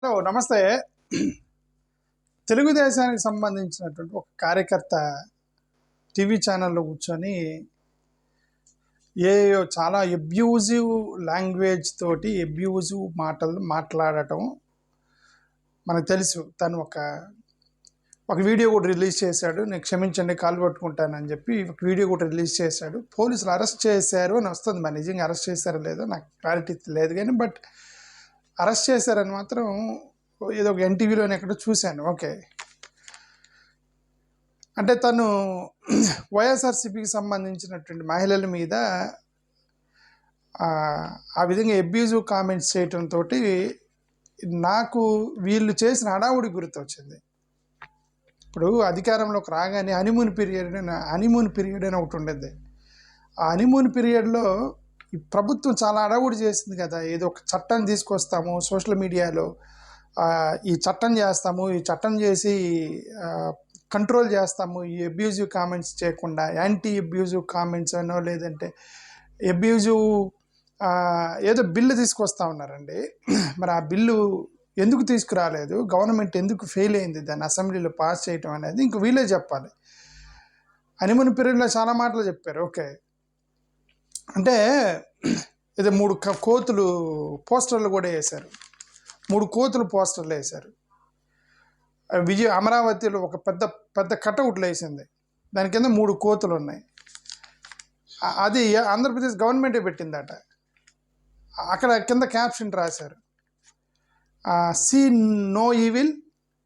Hello నమస్తే. తెలుగుదేశానికి సంబంధించినటువంటి ఒక కార్యకర్త టీవీ ఛానల్లో కూర్చొని చాలా అబ్యూజివ్ లాంగ్వేజ్ తోటి అబ్యూజివ్ మాటలు మాట్లాడటం మనకు తెలుసు. తను ఒక వీడియో కూడా రిలీజ్ చేశాడు. నేను క్షమించండి కాలు పట్టుకుంటానని చెప్పి ఒక వీడియో కూడా రిలీజ్ చేశాడు. పోలీసులు అరెస్ట్ చేశారు అని వస్తుంది. మరి నిజంగా అరెస్ట్ చేశారో లేదో నాకు క్లారిటీ లేదు, కానీ బట్ అరెస్ట్ చేశారని మాత్రం ఏదో ఒక ఎన్టీవీలోనే ఎక్కడో చూశాను. ఓకే, అంటే తను వైఎస్ఆర్సీపీకి సంబంధించినటువంటి మహిళల మీద ఆ విధంగా అబ్యూజివ్ కామెంట్స్ చేయటంతో నాకు వీళ్ళు చేసిన హడావుడి గుర్తొచ్చింది. ఇప్పుడు అధికారంలోకి రాగానే హనీమూన్ పీరియడ్ అని ఒకటి ఉండేది. ఆ హనీమూన్ పీరియడ్లో ఈ ప్రభుత్వం చాలా హడావుడి చేసింది కదా. ఏదో ఒక చట్టం తీసుకొస్తాము, సోషల్ మీడియాలో ఈ చట్టం చేస్తాము, ఈ చట్టం చేసి కంట్రోల్ చేస్తాము, ఈ అబ్యూజివ్ కామెంట్స్ చేయకుండా యాంటీ అబ్యూజివ్ కామెంట్స్ అనో లేదంటే అబ్యూజివ్ ఏదో బిల్లు తీసుకొస్తా ఉన్నారండి. మరి ఆ బిల్లు ఎందుకు తీసుకురాలేదు, గవర్నమెంట్ ఎందుకు ఫెయిల్ అయింది దాన్ని అసెంబ్లీలో పాస్ చేయటం అనేది ఇంక వీళ్ళే చెప్పాలి. హనీమూన్ పీరియడ్లో చాలా మాటలు చెప్పారు. ఓకే, అంటే ఇది 3 కోతులు పోస్టర్లు కూడా వేశారు. 3 కోతులు పోస్టర్లు వేశారు. అమరావతిలో ఒక పెద్ద పెద్ద కటౌట్లు వేసింది. దాని కింద 3 కోతులు ఉన్నాయి. అది ఆంధ్రప్రదేశ్ గవర్నమెంటే పెట్టిందట. అక్కడ కింద క్యాప్షన్ రాశారు, see no evil,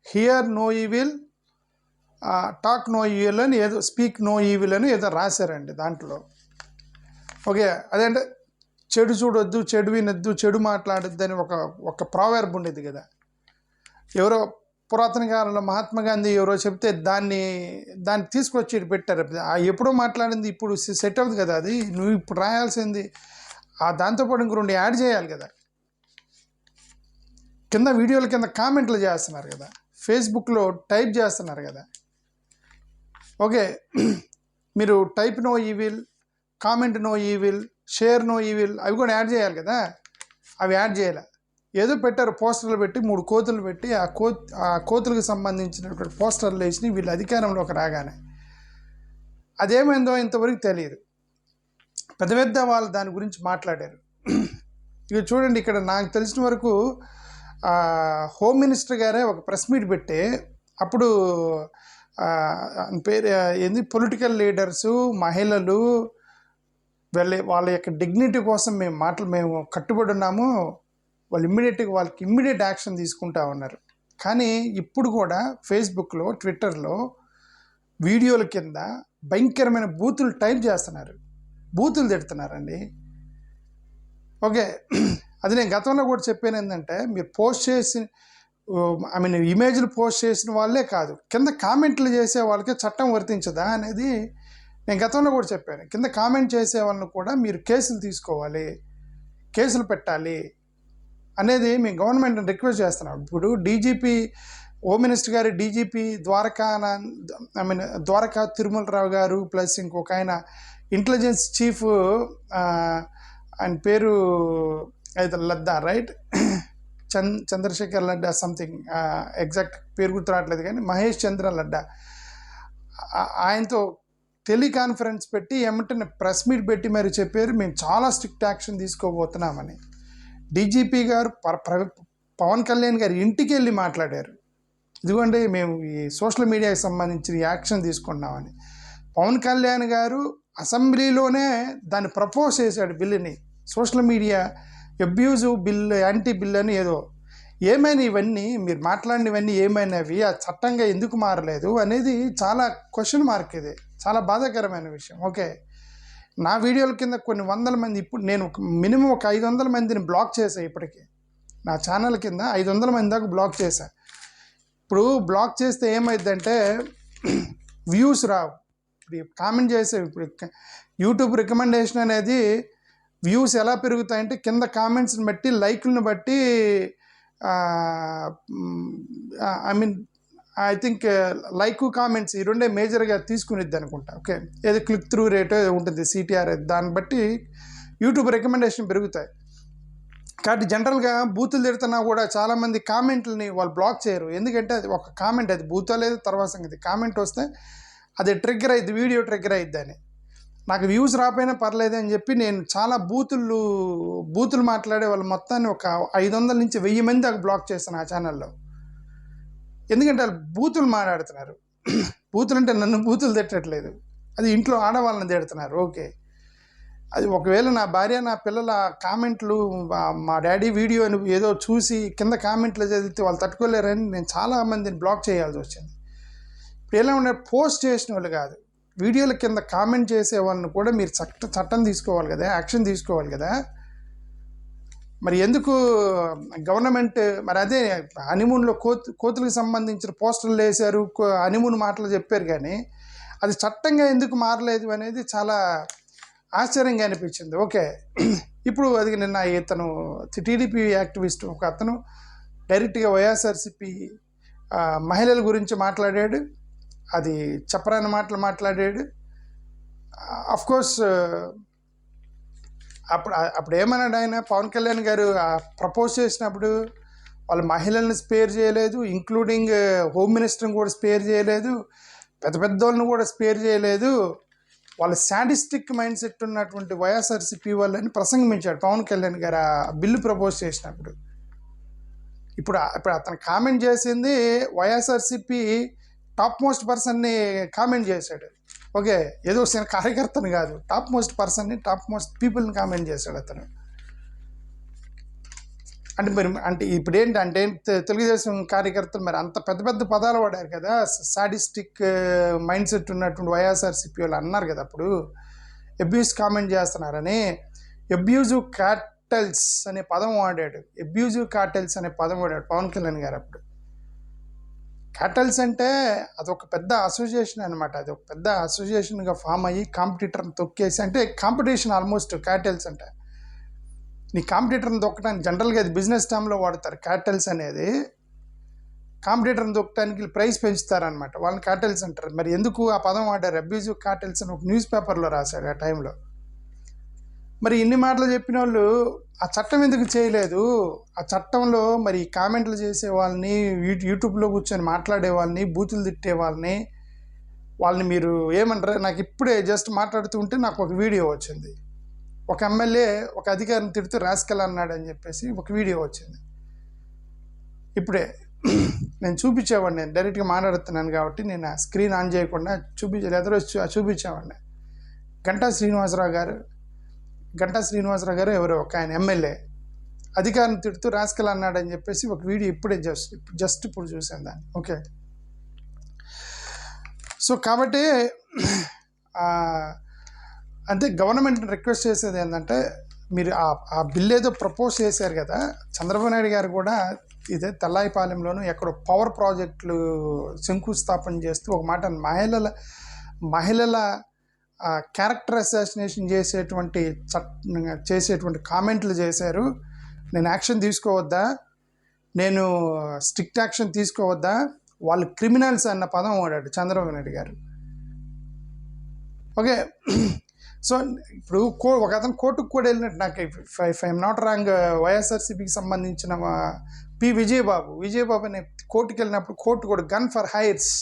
hear no evil, talk no evil అని ఏదో, స్పీక్ నో ఈవిల్ అని ఏదో రాశారండి దాంట్లో. ఓకే, అదేంటే చెడు చూడొద్దు, చెడు వినొద్దు, చెడు మాట్లాడొద్దు అని ఒక ప్రావర్బ్ ఉండేది కదా. ఎవరో పురాతన కాలంలో మహాత్మా గాంధీ ఎవరో చెప్తే దాన్ని తీసుకొచ్చి పెట్టారు. ఎప్పుడో మాట్లాడింది ఇప్పుడు సెట్ అవుతుంది కదా. అది నువ్వు ఇప్పుడు రాయాల్సింది దాంతోపాటు ఇంక 2 యాడ్ చేయాలి కదా. కింద వీడియోల కింద కామెంట్లు చేస్తున్నారు కదా, ఫేస్బుక్లో టైప్ చేస్తున్నారు కదా. ఓకే, మీరు type no evil, comment no evil, share no evil అవి కూడా యాడ్ చేయాలి కదా. అవి యాడ్ చేయాలి. ఏదో పెట్టారు, పోస్టర్లు పెట్టి 3 కోతులు పెట్టి ఆ కోతులకు సంబంధించినటువంటి పోస్టర్లు వేసి వీళ్ళు అధికారంలోకి రాగానే అదేమైందో ఇంతవరకు తెలియదు. పెద్ద పెద్ద వాళ్ళు దాని గురించి మాట్లాడారు. ఇక చూడండి, ఇక్కడ నాకు తెలిసిన వరకు హోమ్ మినిస్టర్ గారే ఒక ప్రెస్ మీట్ పెట్టి అప్పుడు పేరు ఏంది, పొలిటికల్ లీడర్సు, మహిళలు వాళ్ళ యొక్క డిగ్నిటీ కోసం మేము కట్టుబడి ఉన్నాము, వాళ్ళకి ఇమ్మీడియట్ యాక్షన్ తీసుకుంటా ఉన్నారు. కానీ ఇప్పుడు కూడా ఫేస్బుక్లో, ట్విట్టర్లో వీడియోల కింద భయంకరమైన బూతులు టైప్ చేస్తున్నారు, బూతులు తిడుతున్నారండి. ఓకే, అది నేను గతంలో కూడా చెప్పాను. ఏంటంటే మీరు పోస్ట్ చేసి ఇమేజ్లు పోస్ట్ చేసిన వాళ్ళే కాదు, కింద కామెంట్లు చేసే వాళ్ళకే చట్టం వర్తించదా అనేది నేను గతంలో కూడా చెప్పాను. కింద కామెంట్ చేసే వాళ్ళని కూడా మీరు కేసులు తీసుకోవాలి, కేసులు పెట్టాలి అనేది మేము గవర్నమెంట్ని రిక్వెస్ట్ చేస్తున్నాం. ఇప్పుడు డీజీపీ, హోమ్ మినిస్టర్ గారి డీజీపీ ద్వారకా తిరుమలరావు గారు, ప్లస్ ఇంకొక ఆయన ఇంటెలిజెన్స్ చీఫ్, ఆయన పేరు అయితే లడ్డా, రైట్, చంద్రశేఖర్ లడ్డా సంథింగ్, ఎగ్జాక్ట్ పేరు గుర్తు రావట్లేదు, కానీ మహేష్ చంద్ర లడ్డా, ఆయనతో టెలికాన్ఫరెన్స్ పెట్టి ఏమంటే ప్రెస్ మీట్ పెట్టి మరి చెప్పారు, మేము చాలా స్ట్రిక్ట్ యాక్షన్ తీసుకోబోతున్నామని. డీజీపీ గారు పవన్ కళ్యాణ్ గారి ఇంటికి వెళ్ళి మాట్లాడారు, ఇదిగోండి మేము ఈ సోషల్ మీడియాకి సంబంధించిన యాక్షన్ తీసుకున్నామని. పవన్ కళ్యాణ్ గారు అసెంబ్లీలోనే దాన్ని ప్రపోజ్ చేశాడు, బిల్లుని, social media abusive bill, anti bill అని ఏదో. ఏమైనా ఇవన్నీ మీరు మాట్లాడినవన్నీ ఏమైనవి, ఆ చట్టంగా ఎందుకు మారలేదు అనేది చాలా క్వశ్చన్ మార్క్. ఇది చాలా బాధాకరమైన విషయం. ఓకే, నా వీడియోల కింద కొన్ని వందల మంది, ఇప్పుడు నేను మినిమం ఒక 500 మందిని బ్లాక్ చేశాను. ఇప్పటికీ నా ఛానల్ కింద 500 మంది దాకా బ్లాక్ చేశాను. ఇప్పుడు బ్లాక్ చేస్తే ఏమైందంటే వ్యూస్ రావు. ఇప్పుడు కామెంట్ చేసే, ఇప్పుడు యూట్యూబ్ రికమెండేషన్ అనేది వ్యూస్ ఎలా పెరుగుతాయంటే కింద కామెంట్స్ని బట్టి, లైక్లను బట్టి, ఐ థింక్ లైక్, కామెంట్స్ ఈ రెండే మేజర్గా తీసుకునిద్ది అనుకుంటా. ఓకే, ఏదో క్లిక్ త్రూ రేట్ ఉంటుంది, CTR, దాన్ని బట్టి యూట్యూబ్ రికమెండేషన్ పెరుగుతాయి. కాబట్టి జనరల్గా బూతులు తిడుతున్నా కూడా చాలామంది కామెంట్లని వాళ్ళు బ్లాక్ చేయరు. ఎందుకంటే అది ఒక కామెంట్, అది బూతో లేదు తర్వాత సంగతి. కామెంట్ వస్తే అది ట్రిగ్గర్ అయ్యిద్ది, వీడియో ట్రిగ్గర్ అయ్యిద్ది అని. నాకు వ్యూస్ రాపోయినా పర్లేదు అని చెప్పి నేను చాలా బూతులు మాట్లాడే వాళ్ళు మొత్తాన్ని ఒక 500 నుంచి 1000 మంది దాకా బ్లాక్ చేస్తాను ఆ ఛానల్లో. ఎందుకంటే వాళ్ళు బూతులు మాట్లాడుతున్నారు. బూతులు అంటే నన్ను బూతులు తిట్టట్లేదు, అది ఇంట్లో ఆడవాళ్ళని తిడుతున్నారు. ఓకే, అది ఒకవేళ నా భార్య నా పిల్లల కామెంట్లు మా డాడీ వీడియో అని ఏదో చూసి కింద కామెంట్లు చదివితే వాళ్ళు తట్టుకోలేరని నేను చాలామందిని బ్లాక్ చేయాల్సి వచ్చింది. ఇప్పుడు ఎలా ఉండే పోస్ట్ చేసిన వాళ్ళు కాదు, వీడియోల కింద కామెంట్ చేసే వాళ్ళని కూడా మీరు చట్టం తీసుకోవాలి కదా, యాక్షన్ తీసుకోవాలి కదా. మరి ఎందుకు గవర్నమెంట్ మరి అదే హనీమూన్లో కోతులకు సంబంధించిన పోస్టర్లు వేశారు, హనీమూన్ మాటలు చెప్పారు, కానీ అది చట్టంగా ఎందుకు మారలేదు అనేది చాలా ఆశ్చర్యంగా అనిపించింది. ఓకే, ఇప్పుడు అది నిన్న ఇతను టీడీపీ యాక్టివిస్ట్ ఒక అతను డైరెక్ట్గా వైఎస్ఆర్సీపీ మహిళల గురించి మాట్లాడాడు, అది చెప్పరాని మాటలు మాట్లాడాడు. అఫ్కోర్స్ అప్పుడు ఏమన్నాడు ఆయన, పవన్ కళ్యాణ్ గారు ప్రపోజ్ చేసినప్పుడు వాళ్ళు మహిళల్ని స్పేర్ చేయలేదు, ఇంక్లూడింగ్ హోమ్ మినిస్టర్ని కూడా స్పేర్ చేయలేదు, పెద్ద వాళ్ళని కూడా స్పేర్ చేయలేదు, వాళ్ళ శాడిస్టిక్ మైండ్ సెట్ ఉన్నటువంటి వైఎస్ఆర్సీపీ వాళ్ళని ప్రసంగించాడు పవన్ కళ్యాణ్ గారు ఆ బిల్లు ప్రపోజ్ చేసినప్పుడు. ఇప్పుడు అతను కామెంట్ చేసింది వైఎస్ఆర్సీపీ టాప్ మోస్ట్ పర్సన్ని కామెంట్ చేశాడు. ఓకే, ఏదో కార్యకర్తను కాదు, టాప్ మోస్ట్ పర్సన్ని, టాప్ మోస్ట్ పీపుల్ని కామెంట్ చేశాడు అతను. అంటే మరి అంటే ఇప్పుడు ఏంటంటే తెలుగుదేశం కార్యకర్తలు మరి అంత పెద్ద పదాలు వాడారు కదా, సాడిస్టిక్ మైండ్ సెట్ ఉన్నటువంటి వైఎస్ఆర్సీపీ వాళ్ళు అన్నారు కదా అప్పుడు, అబ్యూస్ కామెంట్ చేస్తున్నారని. అబ్యూజివ్ కార్టెల్స్ అనే పదం వాడాడు, అబ్యూజివ్ కార్టెల్స్ అనే పదం వాడాడు పవన్ కళ్యాణ్ గారు అప్పుడు. కార్టెల్స్ అంటే అదొక పెద్ద అసోసియేషన్ అనమాట, అది ఒక పెద్ద అసోసియేషన్గా ఫామ్ అయ్యి కాంపిటీటర్ని తొక్కేసి, అంటే కాంపిటీషన్ ఆల్మోస్ట్ కార్టెల్స్ అంటే. నీ కాంపిటీటర్ని తొక్కడానికి జనరల్గా అది బిజినెస్ టర్మ్లో వాడతారు. కార్టెల్స్ అనేది కాంపిటీటర్ని తొక్కడానికి ప్రైస్ పెంచుతారనమాట, వాళ్ళని కార్టెల్స్ అంటారు. మరి ఎందుకు ఆ పదం వాడారు, అబ్యూజివ్ కార్టెల్స్ అని ఒక న్యూస్ పేపర్లో రాశారు ఆ టైంలో. మరి ఇన్ని మాటలు చెప్పిన వాళ్ళు ఆ చట్టం ఎందుకు చేయలేదు? ఆ చట్టంలో మరి కామెంట్లు చేసే వాళ్ళని, యూట్యూబ్లో కూర్చొని మాట్లాడే వాళ్ళని, బూతులు తిట్టే వాళ్ళని మీరు ఏమంటారు? నాకు ఇప్పుడే జస్ట్ మాట్లాడుతూ ఉంటే నాకు ఒక వీడియో వచ్చింది, ఒక ఎమ్మెల్యే ఒక అధికారిని తిడుతూ రాస్కెల్ అన్నాడని చెప్పేసి ఒక వీడియో వచ్చింది. ఇప్పుడే నేను చూపించేవాడిని, నేను డైరెక్ట్గా మాట్లాడుతున్నాను కాబట్టి నేను ఆ స్క్రీన్ ఆన్ చేయకుండా చూపించేవాడిని. గంటా శ్రీనివాసరావు గారు ఎవరో ఒక ఆయన ఎమ్మెల్యే అధికారిని తిడుతూ రాస్కెల్ అన్నాడని చెప్పేసి ఒక వీడియో ఇప్పుడే జస్ట్ ఇప్పుడు చూసాను దాన్ని. ఓకే, సో కాబట్టి అంటే గవర్నమెంట్ని రిక్వెస్ట్ చేసేది ఏంటంటే, మీరు ఆ బిల్ ఏదో ప్రపోజ్ చేశారు కదా, చంద్రబాబు నాయుడు గారు కూడా ఇదే తెల్లాయిపాలెంలోనూ ఎక్కడో పవర్ ప్రాజెక్టులు శంకుస్థాపన చేస్తూ ఒక మాట మహిళల క్యారెక్టర్ అసాసినేషన్ చేసేటువంటి కామెంట్లు చేశారు, నేను యాక్షన్ తీసుకోవద్దా, నేను స్ట్రిక్ట్ యాక్షన్ తీసుకోవద్దా, వాళ్ళు క్రిమినల్స్ అన్న పదం వాడాడు చంద్రబాబు నాయుడు గారు. ఓకే, సో ఇప్పుడు ఒక అతను కోర్టుకు కూడా వెళ్ళినట్టు, నాకు ఇఫ్ ఐఎమ్ నాట్ రాంగ్ వైఎస్ఆర్సీపీకి సంబంధించిన పి విజయబాబు అనే కోర్టుకు వెళ్ళినప్పుడు కోర్టు కూడా gun for hires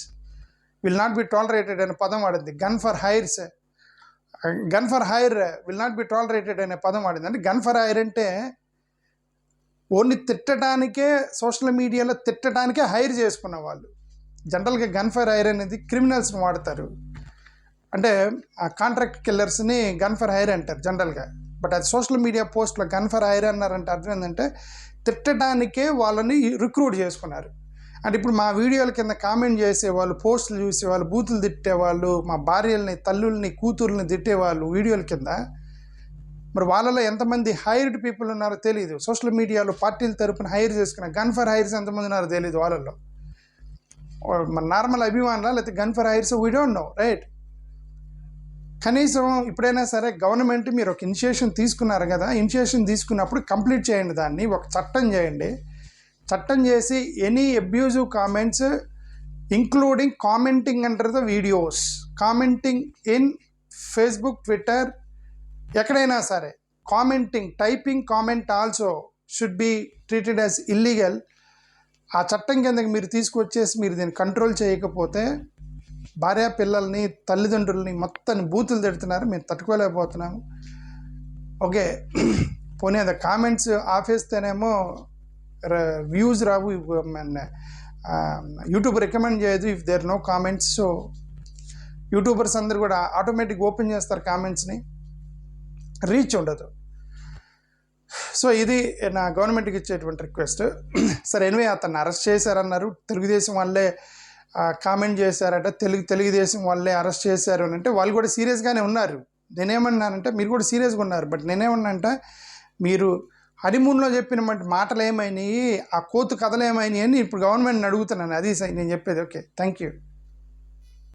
will not be tolerated అనే పదం వాడింది. Gun for hire will not be tolerated అనే పదం వాడింది. అంటే గన్ ఫర్ హైర్ అంటే ఓన్లీ తిట్టడానికే, సోషల్ మీడియాలో తిట్టడానికే హైర్ చేసుకున్న వాళ్ళు. జనరల్గా గన్ ఫర్ హైర్ అనేది క్రిమినల్స్ని వాడతారు, అంటే ఆ కాంట్రాక్ట్ కిల్లర్స్ని గన్ ఫర్ హైర్ అంటారు జనరల్గా. బట్ అది సోషల్ మీడియా పోస్ట్లో గన్ ఫర్ హైర్ అన్నారంటే అర్థం ఏంటంటే తిట్టడానికే వాళ్ళని రిక్రూట్ చేసుకున్నారు. అంటే ఇప్పుడు మా వీడియోల కింద కామెంట్ చేసేవాళ్ళు, పోస్టులు చూసేవాళ్ళు, బూతులు తిట్టేవాళ్ళు, మా భార్యల్ని, తల్లుల్ని, కూతుర్ని తిట్టేవాళ్ళు వీడియోల కింద, మరి వాళ్ళలో ఎంతమంది హైర్డ్ పీపుల్ ఉన్నారో తెలియదు. సోషల్ మీడియాలో పార్టీల తరపున హైర్ చేసుకున్న గన్ ఫర్ హైర్స్ ఎంతమంది ఉన్నారో తెలియదు. వాళ్ళల్లో మన నార్మల్ అభిమానులా లేకపోతే gun for heirs we don't know, right? కనీసం ఇప్పుడైనా సరే గవర్నమెంట్ మీరు ఒక ఇనిషియేషన్ తీసుకున్నారు కదా, ఇనిషియేషన్ తీసుకున్నప్పుడు కంప్లీట్ చేయండి, దాన్ని ఒక చట్టం చేయండి. చట్టం చేసి any abusive comments including commenting under the videos, commenting in Facebook, Twitter, ఎక్కడైనా సరే commenting, typing comment also should be treated as illegal. ఆ చట్టం కిందకి మీరు తీసుకొచ్చేసి మీరు దీన్ని కంట్రోల్ చేయకపోతే భార్య పిల్లల్ని తల్లిదండ్రులని మొత్తం బూతులు తిడుతున్నారు, మేము తట్టుకోలేకపోతున్నాము. ఓకే, పోనీ అది కామెంట్స్ ఆపేస్తేనేమో వ్యూస్ రావు, యూట్యూబ్ రికమెండ్ చేయదు if there no comments. So YouTubers అందరు కూడా ఆటోమేటిక్ ఓపెన్ చేస్తారు కామెంట్స్ని, రీచ్ ఉండదు. సో ఇది నా గవర్నమెంట్కి ఇచ్చేటువంటి రిక్వెస్ట్. సరే, ఎనివే అతన్ని అరెస్ట్ చేశారన్నారు, తెలుగుదేశం వాళ్ళే కామెంట్ చేశారట, తెలుగుదేశం వాళ్ళే అరెస్ట్ చేశారు అని అంటే వాళ్ళు కూడా సీరియస్గానే ఉన్నారు. నేనేమన్నానంటే మీరు కూడా సీరియస్గా ఉన్నారు, బట్ నేనేమన్నా అంటే మీరు హనీమూన్లో చెప్పిన మాటలు ఏమైనాయి, ఆ కోతు కథలు ఏమైనాయి అని ఇప్పుడు గవర్నమెంట్ని అడుగుతున్నాను. అది నేను చెప్పేది. Okay, thank you.